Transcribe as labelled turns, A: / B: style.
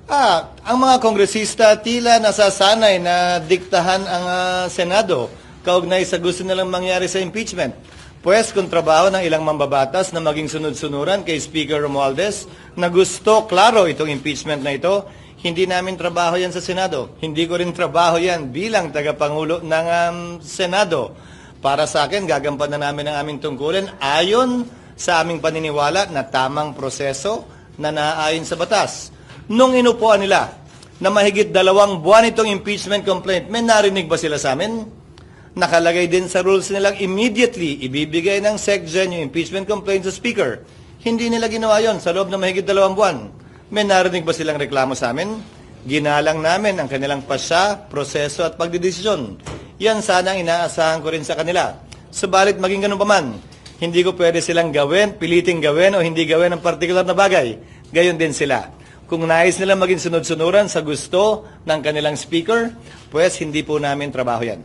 A: Ang mga kongresista tila nasasanay na diktahan ang Senado kaugnay sa gusto nilang mangyari sa impeachment. Pues kung trabaho ng ilang mambabatas na maging sunod-sunuran kay Speaker Romualdez na gusto, klaro, itong impeachment na ito, hindi namin trabaho yan sa Senado. Hindi ko rin trabaho yan bilang tagapangulo ng Senado. Para sa akin, gagampanan namin ang aming tungkulin ayon sa aming paniniwala na tamang proseso na naaayon sa batas. Nung inupuan nila na mahigit 2 buwan itong impeachment complaint, may narinig ba sila sa amin? Nakalagay din sa rules nilang immediately ibibigay ng SecGen yung impeachment complaint sa Speaker. Hindi nila ginawa yon sa loob ng mahigit 2 buwan. May narinig ba silang reklamo sa amin? Ginalang namin ang kanilang pasya, proseso at pagdidesisyon. Yan sana ang inaasahan ko rin sa kanila. Subalit maging ganun pa man, hindi ko pwede silang gawin, piliting gawin o hindi gawin ang partikular na bagay. Gayon din sila. Kung nais nila maging sunod-sunuran sa gusto ng kanilang speaker, pues hindi po namin trabaho yan.